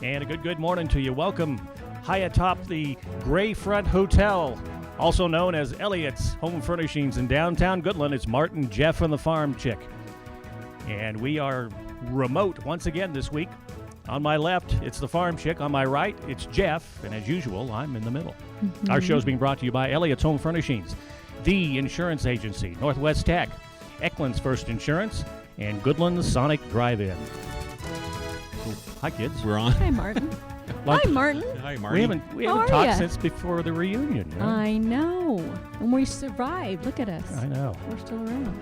And a good morning to you. Welcome high atop the Gray Front Hotel, also known as Elliott's Home Furnishings in downtown Goodland. It's Martin, Jeff, and the Farmchick. And we are remote once again this week. On my left, it's the Farmchick. On my right, it's Jeff. And as usual, I'm in the middle. Our show is being brought to you by Elliott's Home Furnishings, the insurance agency, Northwest Tech, Eckland's First Insurance, and Goodland's Sonic Drive-In. Hi, kids. We're on. Hi, Martin. Hi, Martin. Hi, Martin. We haven't talked since before the reunion. You know? I know. And we survived. Look at us. I know. We're still around.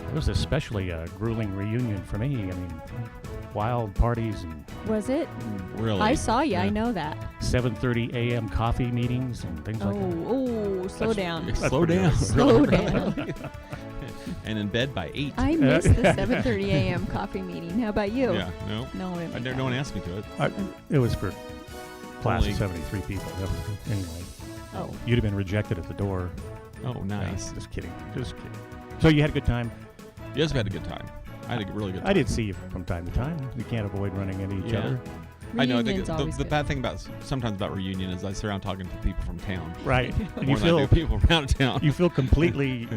It was especially a grueling reunion for me. I mean, wild parties and Was it? Really? I saw you. Yeah. I know that. 7:30 a.m. coffee meetings and things like that. Oh, slow down. Slow down. Slow down. And in bed by 8. I missed the 7:30 a.m. coffee meeting. How about you? Yeah, no. No, I didn't make that. No one asked me to it. It was for class Only- of 73 people. Anyway, Oh. you'd have been rejected at the door. Oh, nice. Just kidding. So you had a good time? Yes, we had a good time. I had a really good time. I did see you from time to time. You can't avoid running into each other. I know. Reunion's always The good. bad thing sometimes about reunion is I sit around talking to people from town. Right. And More than I do people around town. you feel completely,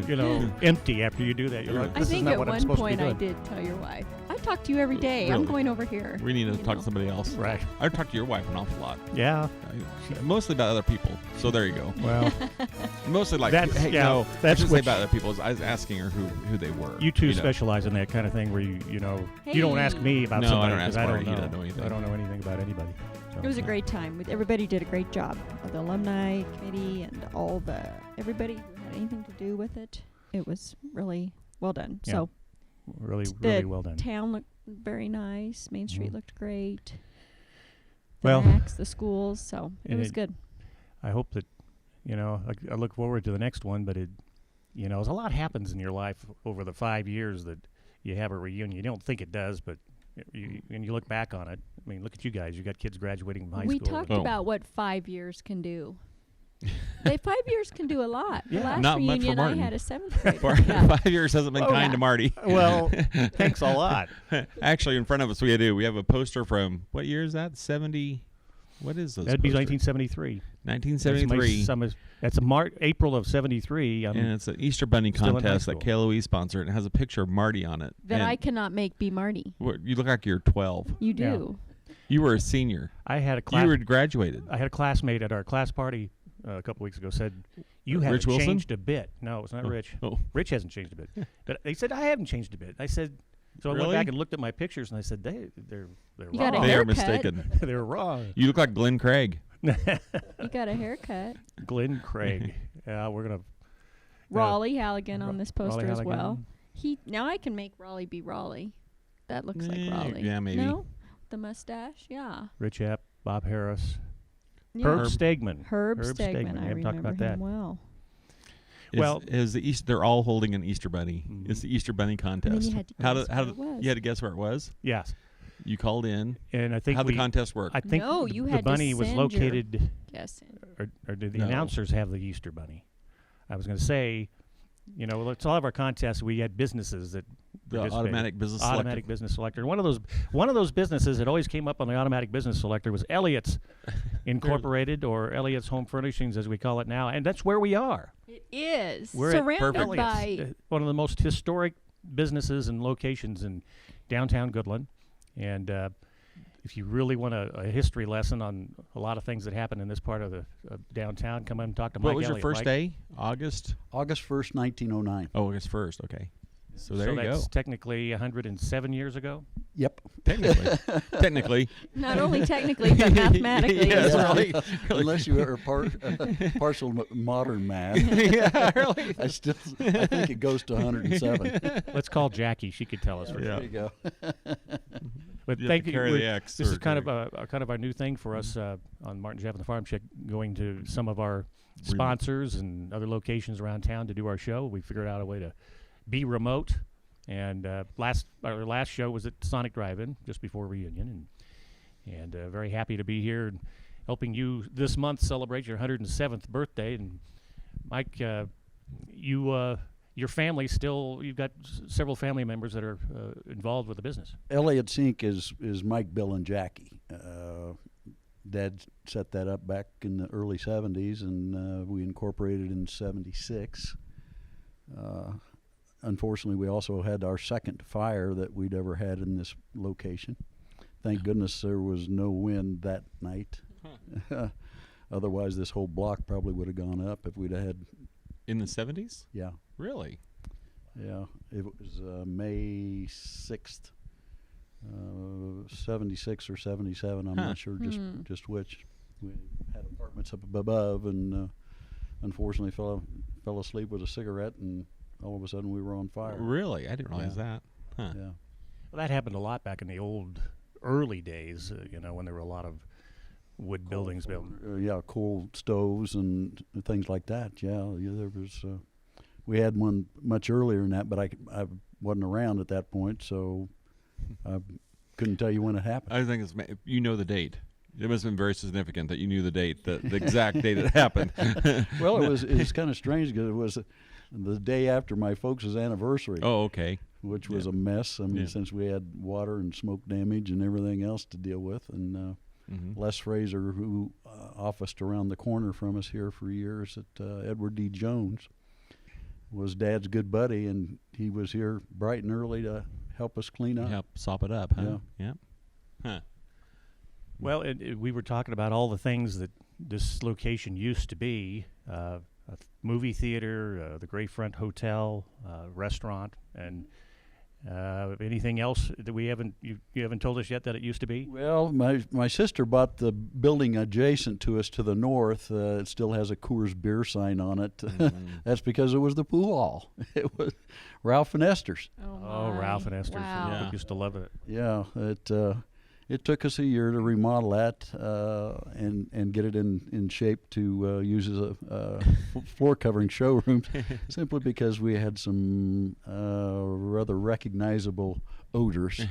empty after you do that. You're like, I this is think not at what I'm one supposed point to be I doing. did tell your wife, I talk to you every day. I'm Really? going over here. We need to You talk know. to somebody else. Right. I talk to your wife an awful lot. Yeah. Mostly about other people. So there you go. Well, Mostly like, That's- hey, yeah, no, that's I should say what about other people. I was asking her who they were. you two know. specialize in that kind of thing where you don't ask me about No, somebody I don't because ask I don't Marty. He know. doesn't know anything. I don't know anything about anybody. So, It was a great time. Everybody did a great job. The alumni committee and everybody who had anything to do with it. It was really well done. Yeah. So really the well done. town looked very nice. Main Street Mhm. looked great. The Well, Macs, the schools. So it and was good. I hope that, I look forward to the next one, but as a lot happens in your life over the 5 years that you have a reunion. You don't think it does, but when you look back on it, I mean, look at you guys. You got kids graduating from high We school. talked Oh. about what 5 years can do. 5 years can do a lot. Yeah. The last Not much for reunion I Martin. had a 7th grader. For Yeah. 5 years hasn't been Oh, kind yeah. to Marty. Well, thanks a lot. Actually, in front of us, we have a poster from, what year is that? 70? What is this? That'd be poster? 1973. 1973. That's April of 73. And it's an Easter Bunny still in high contest that school. KLOE sponsored. And it has a picture of Marty on it. That And I cannot make be Marty. you look like you're 12. You Yeah. do. You were a senior. I had a You class. were graduated. I had a classmate at our class party a couple weeks ago said, "You haven't Rich Wilson? changed a bit." No, it's not Rich. Oh. Rich hasn't changed a bit. But they said I haven't changed a bit. I said, so I went Really? back and looked at my pictures and I said they're You got a wrong. They are haircut. mistaken. They're wrong. You look like Glenn Craig. You got a haircut. Glenn Craig. Yeah, we're gonna. Raleigh Halligan on this poster Raleigh as well. Halligan. Now I can make Raleigh be Raleigh. That looks like Raleigh. Yeah, maybe. No? The mustache? Yeah. Rich Epp, Bob Harris, Yeah. Herb Stegman. Herb Stegman. We I haven't remember talked about that. him well. Well- is the Easter? They're all holding an Easter bunny. Mhm. It's the Easter bunny contest. you had to how guess did where it was. you had to guess where it was? Yes, You called in. and I think How the contest worked? I think No, the, you the had to bunny was send your- located, Yes. or did the No. announcers have the Easter bunny? I was going to say, let's all of our contests. We had businesses that the participated. automatic business Automatic business selector. One of those businesses that always came up on the automatic business selector was Elliott's Incorporated, or Elliott's Home Furnishings as we call it now, and that's where we are. It is. We're at surrounded Perfect. by Elliott's, one of the most historic businesses and locations in downtown Goodland, and if you really want a history lesson on a lot of things that happen in this part of the downtown, come and talk to Mike. What was your Elliott. first Mike- day? August. August 1st, 1909. Oh, August 1st. Okay. So there so you that's go. technically 107 years ago. Yep. Technically. not only technically but mathematically. Yes, Yeah. really. Unless you are partial modern math. Yeah, really. I think it goes to 107. Let's call Jackie. She could tell us. For Yeah. There you go. But You have thank to you. carry We're- the X This or is kind of carry- kind of our new thing for us on Martin Jeff and the Farmchick, going to some of our sponsors and other locations around town to do our show. We figured out a way to be remote, and our last show was at Sonic Drive-In just before reunion, and very happy to be here and helping you this month celebrate your 107th birthday. And Mike, your family still, you've got several family members that are involved with the business. Elliott's Inc. is Mike, Bill, and Jackie. Dad set that up back in the early 70s, and we incorporated in 76. Unfortunately, we also had our second fire that we'd ever had in this location. Thank goodness there was no wind that night. Otherwise, this whole block probably would have gone up if we'd had. In the 70s? Yeah. Really? Yeah. It was May 6th, 76 or 77. I'm not sure just which. We had apartments up above, and unfortunately fell asleep with a cigarette, and all of a sudden we were on fire. Really? I didn't realize that. Huh. Yeah. Well, that happened a lot back in the early days, when there were a lot of wood buildings built. Yeah, coal stoves and things like that. Yeah, there was. We had one much earlier than that, but I wasn't around at that point, so I couldn't tell you when it happened. I think you know the date. It must have been very significant that you knew the date, the exact date it happened. Well, it was kind of strange because it was the day after my folks' anniversary. Oh, okay. Which was a mess. I mean, since we had water and smoke damage and everything else to deal with, and Les Fraser, who officed around the corner from us here for years at Edward D. Jones, was Dad's good buddy, and he was here bright and early to help us clean up. Help sop it up, huh? Yeah. Huh. Well, we were talking about all the things that this location used to be: a movie theater, the Gray Front Hotel, restaurant, and anything else that you haven't told us yet that it used to be? Well, my sister bought the building adjacent to us to the north. It still has a Coors beer sign on it. That's because it was the pool hall. It was Ralph and Esther's. Oh, Ralph and Esther's. Wow. Yeah. Used to love it. Yeah, it took us a year to remodel that and get it in shape to use as a floor covering showroom, simply because we had some rather recognizable odors.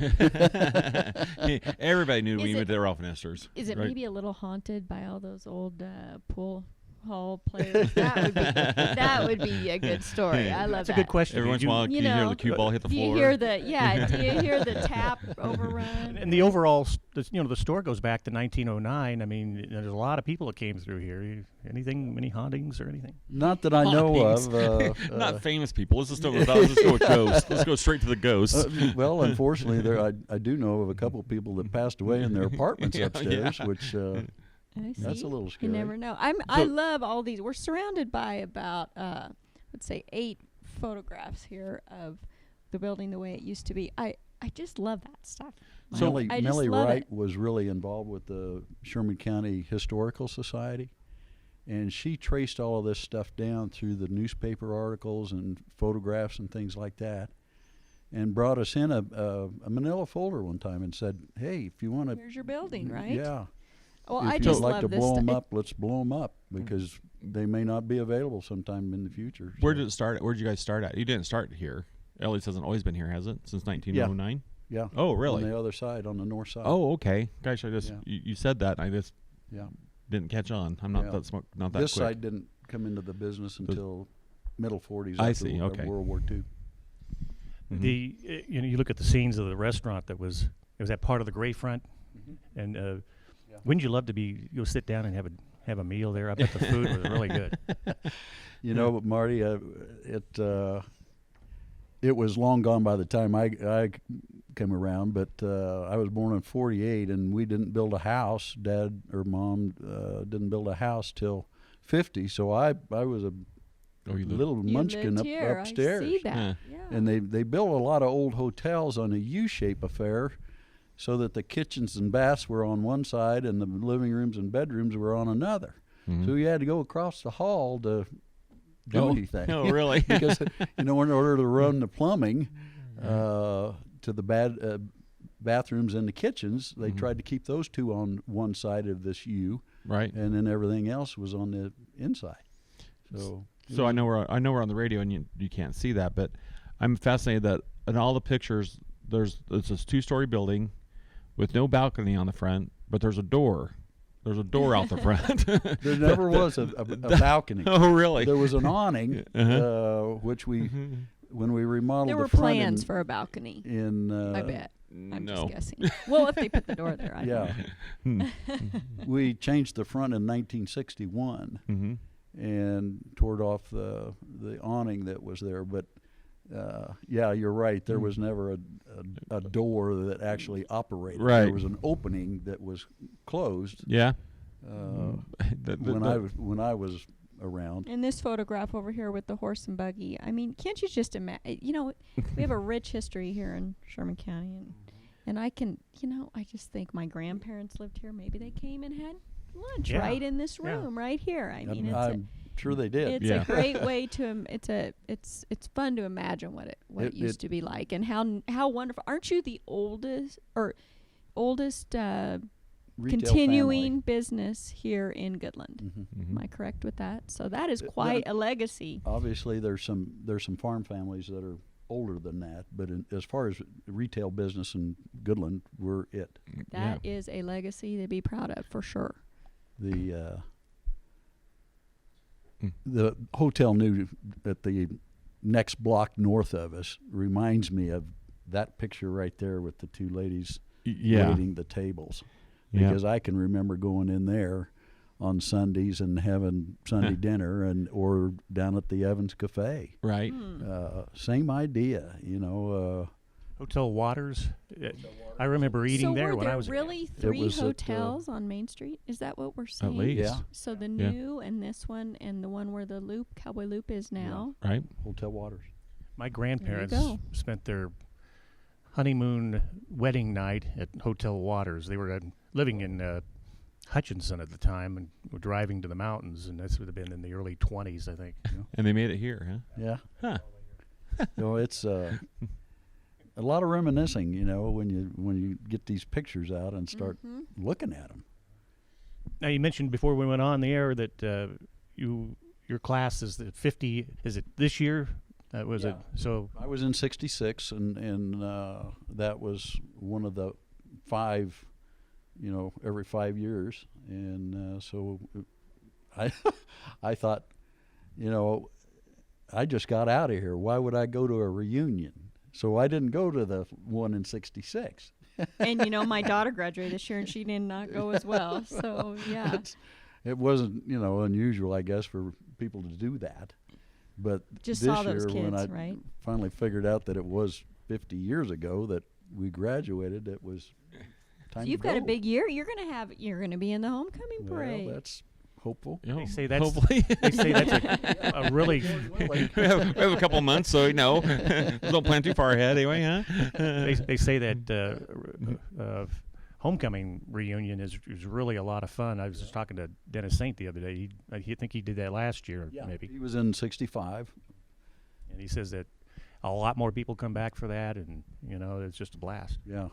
Everybody knew we went to Ralph and Esther's. Is it right? maybe a little haunted by all those old pool hall players? That would be a good story. I love That's that. a good question. Every once in a while, you hear the cue ball hit the do floor. you hear the do you hear the tap overrun? And the overall, the store goes back to 1909. I mean, there's a lot of people that came through here. Any hauntings or anything? Not that I know of. Not famous people. Let's just go with ghosts. Let's go straight to the ghosts. Well, unfortunately, I do know of a couple of people that passed away in their apartments upstairs, which that's a little scary. You never know. I love all these. We're surrounded by about let's say 8 photographs here of the building the way it used to be. I just love that stuff. So I just Millie love Wright it. was really involved with the Sherman County Historical Society, and she traced all of this stuff down through the newspaper articles and photographs and things like that, and brought us in a manila folder one time and said, "Hey, if you want to, Here's your building, right? Yeah. Well, if I you'd just like love to this blow them stuff. up, let's blow them up, because they may not be available sometime in the future." Where did it start? Where did you guys start at? You didn't start here. Elliott's hasn't always been here, has it? Since 1909? Yeah. Oh, really? On the other side, on the north side. Oh, okay. Gosh, I just Yeah. you said that. I just Yeah. didn't catch on. I'm not Yeah. not that This quick. side didn't come into the business until middle 40s. I after see, okay. World War II. Mhm. You look at the scenes of the restaurant it was that part of the Gray Front, and wouldn't you love to go sit down and have a meal there? I bet the food was really good. You know, but Marty, it was long gone by the time I came around, but I was born in 48, and we didn't build a house. Dad or Mom didn't build a house till 50, so I was a little You munchkin lived up here. upstairs. I see that. Yeah. Yeah. And they built a lot of old hotels on a U-shape affair, so that the kitchens and baths were on one side and the living rooms and bedrooms were on another. Mhm. So you had to go across the hall to do anything. Oh, really? Because in order to run the plumbing to the bathrooms and the kitchens, they tried to keep those two on one side of this U, Right. and then everything else was on the inside. So I know we're on the radio and you can't see that, but I'm fascinated that in all the pictures it's this 2-story building with no balcony on the front, but there's a door. There's a door out the front. there never was a balcony. Oh, really? There was an awning, which we when we remodeled There the were front plans for a balcony. in I bet. I'm No. just guessing. Well, if they put the door there, I Yeah. don't We changed the front in 1961 Mm-hmm. and tore off the awning that was there. But yeah, you're right. There was never a door that actually operated. Right. There was an opening that was closed. Yeah. When I was around. And this photograph over here with the horse and buggy, I mean, can't you just imagine? You know, we have a rich history here in Sherman County, and I can, you know, I just think my grandparents lived here. Maybe they came and had lunch Yeah. right in this room, right here. I mean, I'm sure they did. it's a great way to. It's fun to imagine what it used to be like, and how wonderful. Aren't you the oldest Retail continuing family. business here in Goodland? Mhm. Am I correct with that? So that is quite a legacy. Obviously, there's some farm families that are older than that, but as far as retail business in Goodland, we're it. That is a legacy to be proud of, for sure. The hotel new at the next block north of us reminds me of that picture right there with the two ladies waiting the tables. Because I can remember going in there on Sundays and having Sunday dinner or down at the Evans Cafe. Right. Same idea, you know. Hotel Waters. I remember eating there when I was. So were there really It 3 was at, hotels on Main Street? Is that what we're saying? At least. Yeah. So the new and this one and the one where the Cowboy Loop is now. Right. Hotel Waters. My grandparents go. spent their honeymoon wedding night at Hotel Waters. They were living in Hutchinson at the time and were driving to the mountains, and this would have been in the early 20s, I think. And they made it here, huh? Yeah. Huh. It's a lot of reminiscing, you know, when you get these pictures out and start looking at them. Now, you mentioned before we went on the air that your class is the 50. Is it this year? Was it so? I was in '66, and that was one of the 5, you know, every 5 years, and so I thought, you know, I just got out of here. Why would I go to a reunion? So I didn't go to the one in '66. And you know, my daughter graduated this year, and she did not go as well. So yeah, It wasn't, you know, unusual, I guess, for people to do that. But just this saw those year, when kids, I right? finally figured out that it was 50 years ago that we graduated, it was time So you've to got go. a big year. You're gonna be in the homecoming Well, parade. that's hopeful. Yeah, They say that's hopefully. they say that's a really. we have a couple months, so you know, don't plan too far ahead anyway, huh? They say that homecoming reunion is really a lot of fun. I was just talking to Dennis Saint the other day. I think he did that last year, maybe. He was in '65. And he says that a lot more people come back for that, and you know, it's just a blast. Yeah,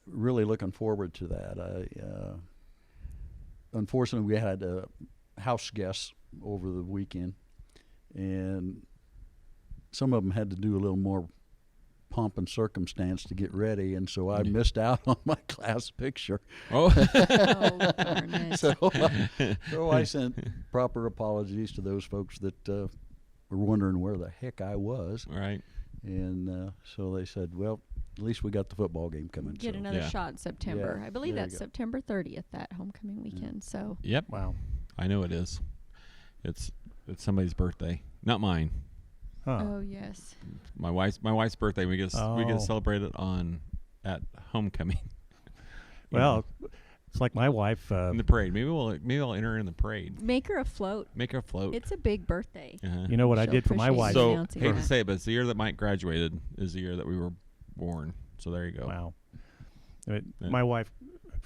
really looking forward to that. Unfortunately, we had house guests over the weekend, and some of them had to do a little more pomp and circumstance to get ready, and so I missed out on my class picture. Oh. Oh, darn it. So I sent proper apologies to those folks that were wondering where the heck I was. Right. And so they said, well, at least we got the football game coming. Get so. another shot in September. Yeah, I believe there you that's go. September 30th, that homecoming weekend. So Yep. Wow. I know it is. It's somebody's birthday, not mine. Huh. oh yes. My wife's birthday. We get Oh. to celebrate it at homecoming. Well, it's like my wife. In the parade. Maybe I'll enter in the parade. Make her a float. Make her float. It's a big birthday. Uh-huh. You know what I She'll did for my appreciate wife? it. So announcing hate to that. say it, but it's the year that Mike graduated is the year that we were born. So there you go. Wow. Yeah. My wife,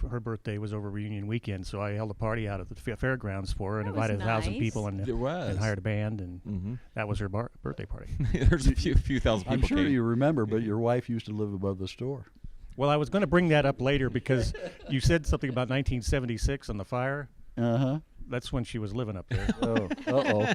her birthday was over reunion weekend, so I held a party out at the fairgrounds for her and That was invited 1,000 nice. people and There was. hired a band, and Mm-hmm. that was her birthday party. There's a few thousand people. I'm sure came. you remember, but your wife used to live above the store. Well, I was going to bring that up later because you said something about 1976 and the fire. Uh-huh. That's when she was living up there. Oh, uh-oh.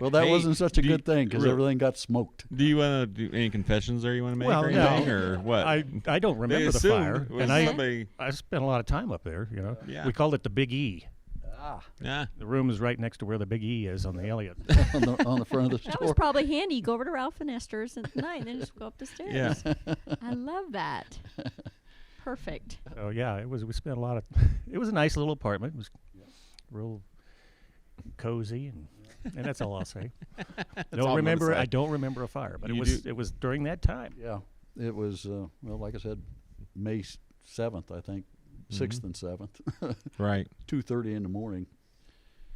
Well, that Hey, wasn't such a do you- good thing because everything got smoked. Do you want to do any confessions there you want to make Well, or no. anything, or what? I don't remember the assumed fire, it was and somebody. I spent a lot of time up there. You know, Yeah. we called it the Big E. Yeah. The room is right next to where the Big E is on the Elliott. on the front of the That store. was probably handy. You go over to Ralph and Esther's at night and then just go up the stairs. Yeah. I love that. Perfect. Oh yeah, it was. We spent a lot of. It was a nice little apartment. It was real cozy, and that's all I'll say. all I'm gonna say. I don't remember a fire, but You it was during that time. Yeah, it was. Well, like I said, May 7th, I think, 6th and 7th, Right. 2:30 in the morning.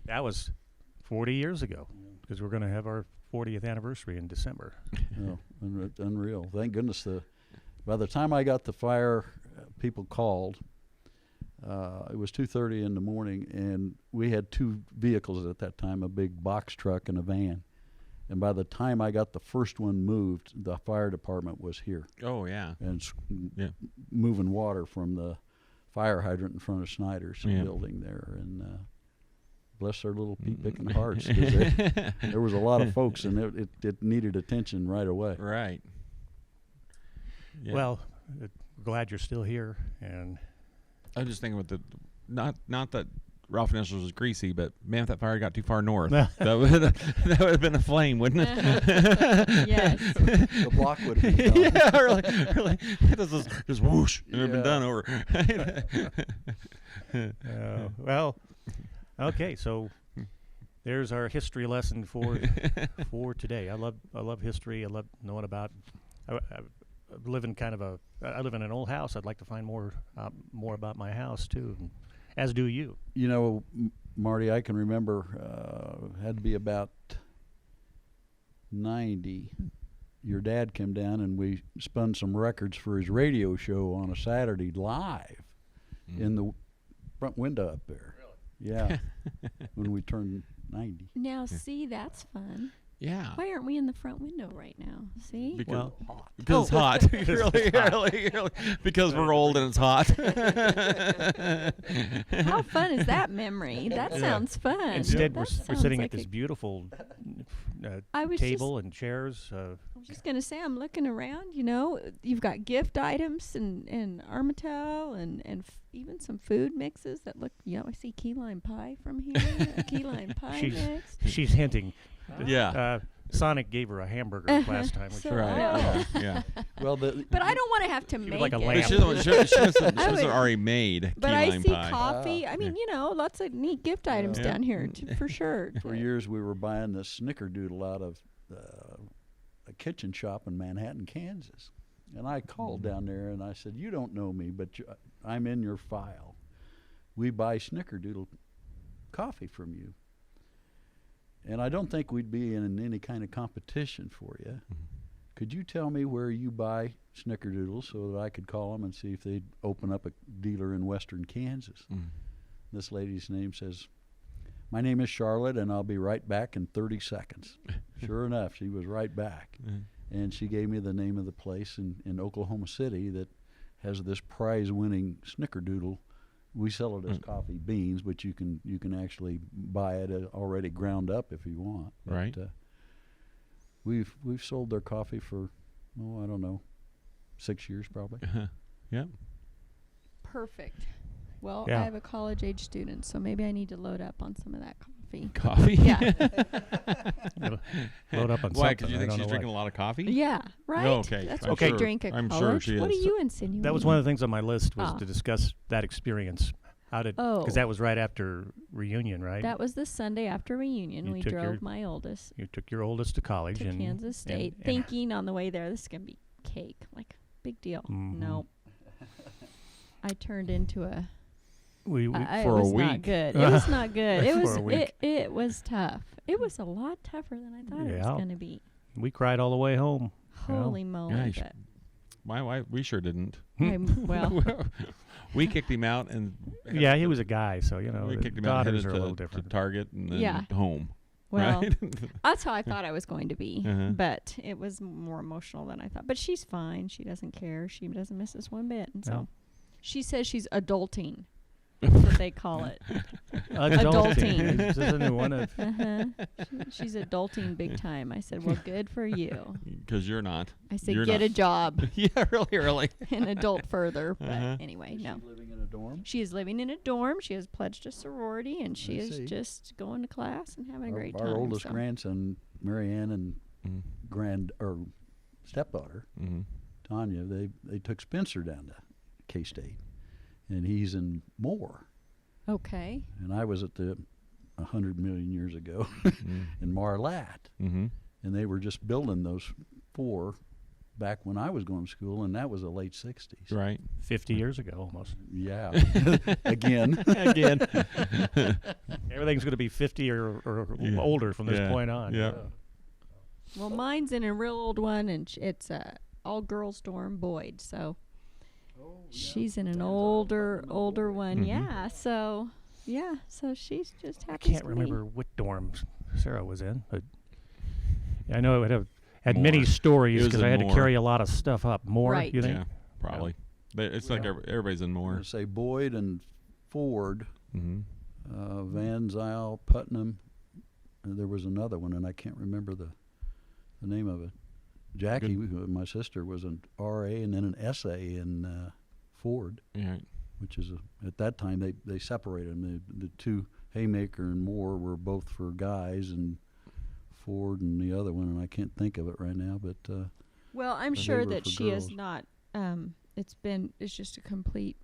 That was 40 years ago, because we're going to have our 40th anniversary in December. Oh, unreal. Thank goodness. By the time I got the fire, people called. It was 2:30 in the morning, and we had two vehicles at that time, a big box truck and a van. And by the time I got the first one moved, the fire department was here Oh, yeah. and Yeah. moving water from the fire hydrant in front of Snyder's Yeah. building there. And bless their little pea-picking hearts, 'cause there was a lot of folks, and it needed attention right away. Right. Yeah. Well, glad you're still here, and I'm just thinking with the not that Ralph and Esther's was greasy, but man, if that fire got too far north, that would have been a flame, wouldn't it? Yes. The block would have been gone. Yeah, really. It was just whoosh, and it'd been Yeah. done over. well, okay, so there's our history lesson for today. I love history. I love knowing about. I live in I live in an old house. I'd like to find more about my house too, as do you. You know, Marty, I can remember had to be about 90. Your dad came down and we spun some records for his radio show on a Saturday live in the front window up there. Really? Yeah. When we turned 90. Now, see, that's fun. Yeah. Why aren't we in the front window right now? See? Because, Well, because it's hot. really. Because we're old and it's hot. How fun is that memory? That sounds fun. Instead, That we're sounds sitting like at this a- beautiful I was table and chairs. I was just going to say, I'm looking around, you know, you've got gift items and Armitel and even some food mixes that look, you know, I see key lime pie from here, a key lime pie mix. She's hinting. Yeah. Sonic gave her a hamburger last time. Which So- Right. Oh. Yeah. Well, But I don't want to have to make like a it. lamb. She wasn't I would- already made But key I lime see pie. coffee. I mean, you know, lots of neat gift items Yeah. down here, for sure. for years we were buying this snickerdoodle out of a kitchen shop in Manhattan, Kansas. And I called down there and I said, "You don't know me, but I'm in your file. We buy snickerdoodle coffee from you. And I don't think we'd be in any kind of competition for you. Could you tell me where you buy snickerdoodles so that I could call them and see if they'd open up a dealer in western Kansas?" This lady's name says, "My name is Charlotte, and I'll be right back in 30 seconds. Sure enough, she was right back. And she gave me the name of the place in Oklahoma City that has this prize-winning snickerdoodle. We sell it as coffee beans, but you can actually buy it already ground up if you want. Right. But, we've sold their coffee for, I don't know, 6 years probably. Yeah. Perfect. Well, Yeah. I have a college-age student, so maybe I need to load up on some of that coffee. Coffee? Yeah. Load up on Why? something. Because you I think don't she's know drinking what. a lot of coffee? Yeah, right? okay. That's I'm what sure- they drink at I'm sure college. she What are is. you insinuating? That was one of the things on my list was Ah. to discuss that experience. How did? Oh. Because that was right after reunion, right? That was the Sunday after reunion. You We took drove your my oldest You took your oldest to college to and Kansas State, and thinking on the way there, this is going to be cake. Like, big deal. Mhm. Nope. I turned into a... we it For a was not week. good. It was not good. It For was a week. it was tough. It was a lot tougher than I thought it was Yeah. going to be. we cried all the way home. Yeah. Holy moly. Gosh. but My wife, we sure didn't. well, We kicked him out and Yeah, he was a guy, so you know we the kicked him out and daughters headed are a little to different. Target and then Yeah. home. well, Right? that's how I thought I was going to be. Uh-huh. But it was more emotional than I thought. But she's fine. She doesn't care. She doesn't miss us one bit. And so No. she says she's adulting. That's what they call it. Adulting. This is a new one. Uh-huh. She's adulting big time. I said, well, good for you. Because you're not. I said, You're get not. a job Yeah, really. and adult further. But Uh-huh. anyway, Is no. she living in a dorm. She is living in a dorm. She has pledged a sorority, and she is see. just going to class and having a great time. Our oldest so. grandson, Marianne, and stepdaughter, Tanya, they took Spencer down to K-State, and he's in Moore. Okay. And I was at the 100 million years ago in Marlatte, and they were just building those 4 back when I was going to school, and that was the late 60s. Right. 50 years ago almost. Yeah. Again. Again. Everything's going to be 50 or older from this point on. Yeah. Well, mine's in a real old one, and it's a all-girls dorm, Boyd. So she's in an older one. Yeah. So she's just happy. I can't remember what dorm Sarah was in, but I know it had many stories because I had to carry a lot of stuff up. More, right. You think? Yeah, probably. It's like everybody's in Moore. Say Boyd and Ford, Van Zyl, Putnam. There was another one, and I can't remember the name of it. Jackie, my sister, was an RA and then an SA in Ford, which is at that time they separated them. The 2, Haymaker and Moore, were both for guys, and Ford and the other one, and I can't think of it right now. But well, I'm sure that she is not. It's just a complete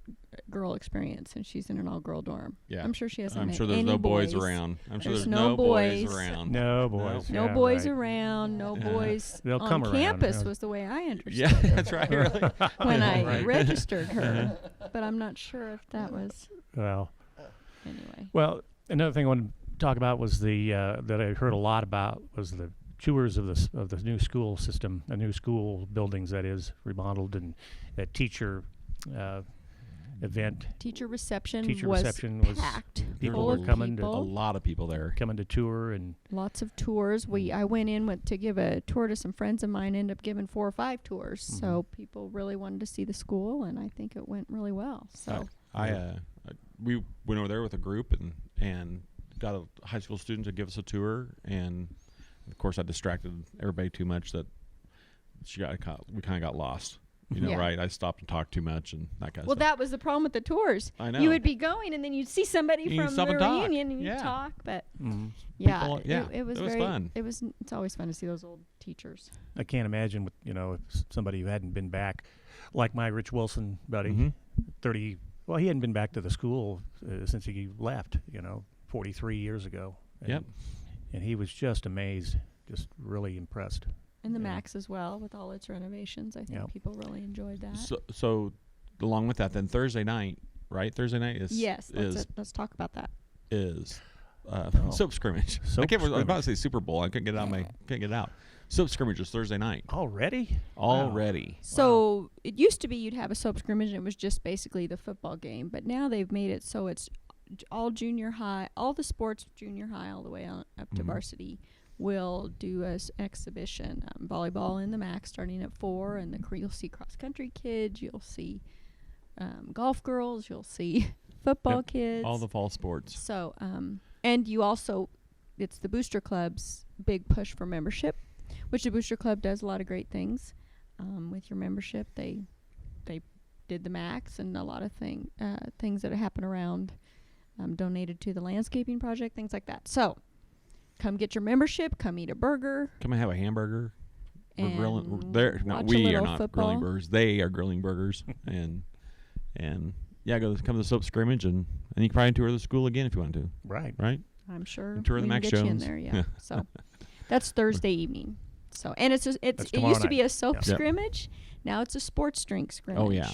girl experience, and she's in an all-girl dorm. Yeah, I'm sure she hasn't. I'm sure there's no boys around. I'm sure there's no boys around. No boys. No boys around. No boys They'll on come around, campus was the way I understood it. Yeah, that's right. Really. When I registered her, but I'm not sure if that was. Well. Anyway. Well, another thing I want to talk about was the that I heard a lot about was the tours of the new school system, the new school buildings that is remodeled, and that teacher event. Teacher reception was packed. People were coming a lot of people there coming to tour, and lots of tours. I went in to give a tour to some friends of mine. Ended up giving 4 or 5 tours. So people really wanted to see the school, and I think it went really well. So we went over there with a group and got a high school student to give us a tour, and of course I distracted everybody too much that we kind of got lost. Right? I stopped and talked too much and that kind of stuff. Well, that was the problem with the tours. I know. You would be going, and then you'd see somebody from the reunion, and you'd talk. But it was very fun. It's always fun to see those old teachers. I can't imagine if somebody who hadn't been back, like my Rich Wilson buddy, 30. Well, he hadn't been back to the school since he left. 43 years ago. And he was just amazed, just really impressed. And the Max as well, with all its renovations. I think people really enjoyed that. So along with that, then Thursday night, right? Thursday night is... Yes, let's talk about that. Is soap scrimmage. I was about to say Super Bowl. I couldn't get it out. Soap scrimmage is Thursday night. Already? Already. So it used to be you'd have a soap scrimmage, and it was just basically the football game. But now they've made it so it's all junior high, all the sports junior high all the way on up to varsity will do an exhibition. Volleyball in the MAC starting at 4, and you'll see cross-country kids, you'll see golf girls, you'll see football kids. All the fall sports. So, and you also, it's the Booster Club's big push for membership, which the Booster Club does a lot of great things. With your membership, they did the MACs and a lot of things that happen around, donated to the landscaping project, things like that. So, come get your membership. Come eat a burger. Come and have a hamburger. We're grilling. We are not football. Grilling burgers. They are grilling burgers. and come to the soap scrimmage, and you can probably tour the school again if you want to. Right. I'm sure. And tour the we can Max get you in Jones. there, yeah. So that's Thursday evening. So and it used to be a soap scrimmage. Now it's a sports drink scrimmage. Oh yeah.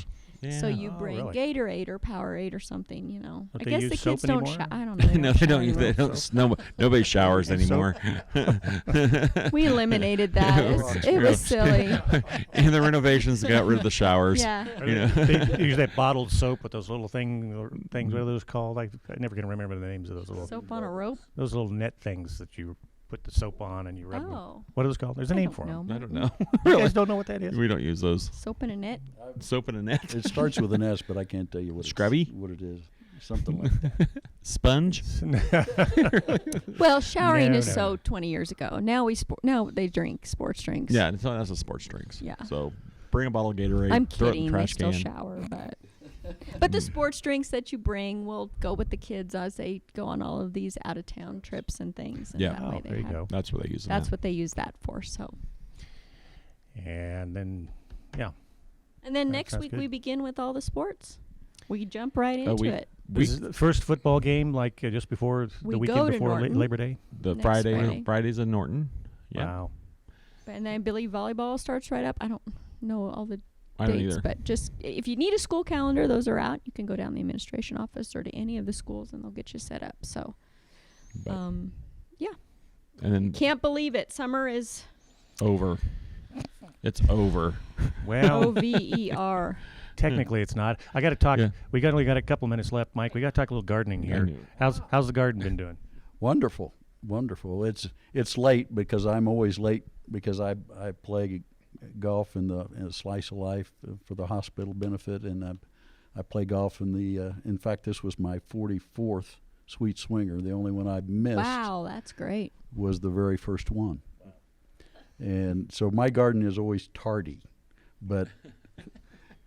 So you bring really? Gatorade or Powerade or something, Don't I they guess use the soap kids don't. anymore? I don't know. No, they don't. They don't. Nobody showers anymore. We eliminated that. It was silly. In the renovations, they got rid of the showers. Yeah. They use that bottled soap with those little things. What are those called? I never can remember the names of those little Soap on a rope. Those little net things that you put the soap on and you rub them. Oh. What are those called? There's a name for them. I don't know. You guys don't know what that is? We don't use those. Soap in a net. Soap in a net. It starts with an S, but I can't tell you what Scrubby? what it is. Something like that. Sponge. Well, showering No, is no. so 20 years ago. Now they drink sports drinks. Yeah, that's a sports drinks. Yeah. So bring a bottle of Gatorade. I'm throw it in kidding. the They trash still can. shower, but But the sports drinks that you bring will go with the kids as they go on all of these out-of-town trips and things. And Yeah. that way they there you have, go. That's what they use. That's what they use that for. So. And then, yeah. And then That next sounds week good. we begin with all the sports. We jump right into it. This is the first football game, like just before We the go weekend to before Norton. Labor Day. The Next Friday. Friday. Fridays in Norton. Yeah. Wow. And then I believe volleyball starts right up. I don't know all the I don't dates, either. but just if you need a school calendar, those are out. You can go down the administration office or to any of the schools, and they'll get you set up. So, But- yeah, And then can't believe it. Summer is over. It's over. Well, over. technically it's not. I got to talk. Yeah. We only got a couple minutes left, Mike. We got to talk a little gardening here. knew. How's the garden been doing? Wonderful. It's late because I'm always late because I play golf in a slice of life for the hospital benefit, and I play golf in the. In fact, this was my 44th Sweet Swinger. The only one I missed Wow, that's great. was the very first one. And so my garden is always tardy, but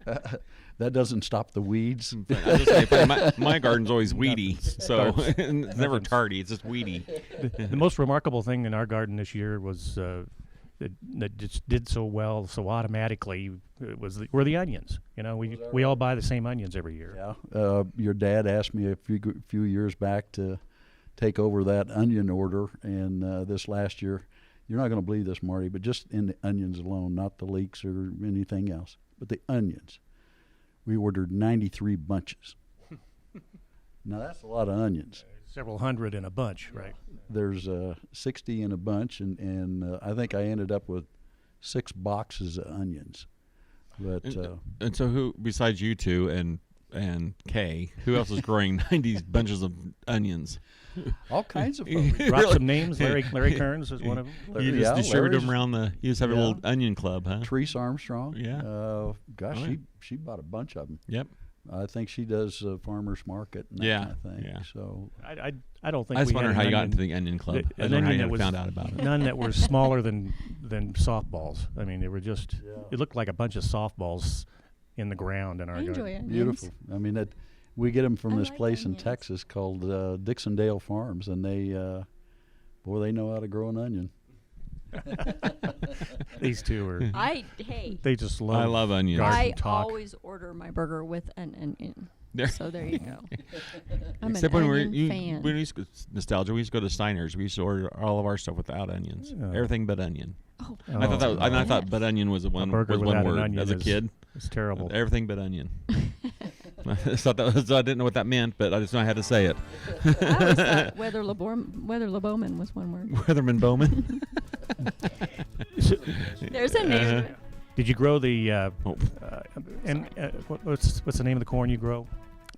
that doesn't stop the weeds. I was just saying, my garden's always weedy, so it's never tardy. It's just weedy. The most remarkable thing in our garden this year was that just did so well, so automatically, were the onions. You know, we all buy the same onions every year. Yeah. Your dad asked me a few years back to take over that onion order, and this last year, you're not going to believe this, Marty, but just in the onions alone, not the leeks or anything else, but the onions, we ordered 93 bunches. Now that's a lot of onions. Several hundred in a bunch, right? There's 60 in a bunch, and I think I ended up with 6 boxes of onions. But And so, who besides you two and Kay, who else is growing 90 bunches of onions? all kinds of folks. Drop some names. Larry Kearns is one of them. You Yeah, just distribute them Larry's- around the. You just have a Yeah. little onion club, huh? Teresa Armstrong. Yeah. Gosh, Oh, yeah. she bought a bunch of them. Yep. I think she does farmers market and that Yeah, kind of thing. yeah. So I don't think. I just we had wonder an how you got onion- into the onion club. an I don't know how onion you that was found out about it. None that were smaller than softballs. I mean, they were just. Yeah. It looked like a bunch of softballs in the ground in our I garden. enjoy onions. beautiful. I mean, we get them from I this like place in onions. Texas called Dixondale Farms, and they know how to grow an onion. These two are. Hey, They just love. I love onions. garden I talk. always order my burger with an onion. There- So there you go. I'm Except an when onion fan. when we used to, nostalgia, we used to go to Steiner's. We used to order all of our stuff without onions, Yeah. everything but onion. Oh, I thought that was, and I yes. thought but onion was one burger was without one an word onion as a is- kid. It's terrible. Everything but onion. I thought that was, I didn't know what that meant, but I just know I had to say it. I always thought Weather LeBowman was one word. Weatherman Bowman. There's a name. Did you grow the? Oh. What's the name of the corn you grow?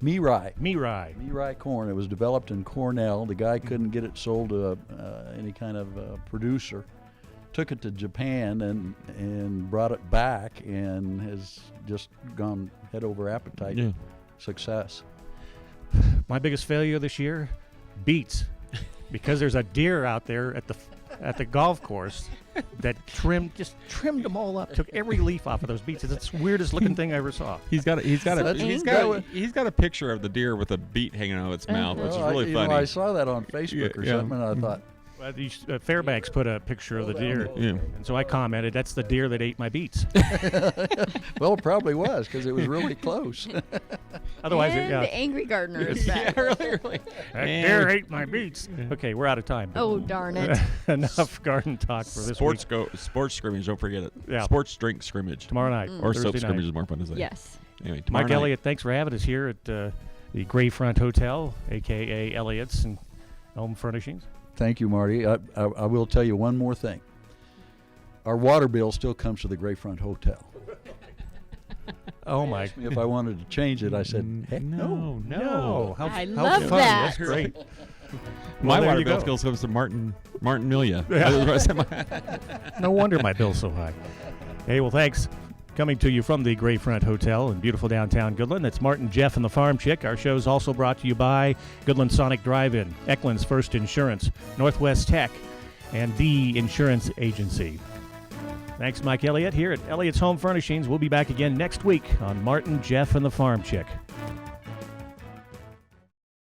Mirai. Mirai. Mirai corn. It was developed in Cornell. The guy couldn't get it sold to any kind of producer. Took it to Japan and brought it back and has just gone head over appetite. Yeah. Success. My biggest failure this year, beets, because there's a deer out there at the golf course that trimmed them all up, took every leaf off of those beets. It's the weirdest looking thing I ever saw. He's got So a picture of the deer with a beet hanging out of its mouth, which is Well, really I funny. saw that on Facebook or Yeah. something, and I thought, Fairbanks put a picture of the deer, Yeah. and so I commented, "That's the deer that ate my beets." well, it probably was because it was really close. Otherwise, and the angry gardener is back. really. that deer ate my beets. Okay, we're out of time. Oh, darn it. Enough garden talk for this week. Sports scrimmage, don't forget it. Yeah. Sports drink scrimmage. Tomorrow night, Or Thursday soap night. scrimmage is more fun to say. Yes. Anyway, tomorrow Mike night. Elliott, thanks for having us here at the Gray Front Hotel, a.k.a. Elliott's and Home Furnishings. Thank you, Marty. I will tell you one more thing. Our water bill still comes to the Gray Front Hotel. Oh, my. Asked me if I wanted to change it. I said, heck no. No. How, I how love fun. that. That's great. My there water you bill go. still comes to Martin Milia. No wonder my bill's so high. Hey, well, thanks. Coming to you from the Gray Front Hotel in beautiful downtown Goodland. It's Martin, Jeff, and the Farmchick. Our show's also brought to you by Goodland Sonic Drive-In, Eklund's First Insurance, Northwest Tech, and The Insurance Agency. Thanks, Mike Elliott, here at Elliott's Home Furnishings. We'll be back again next week on Martin, Jeff, and the Farm Chick.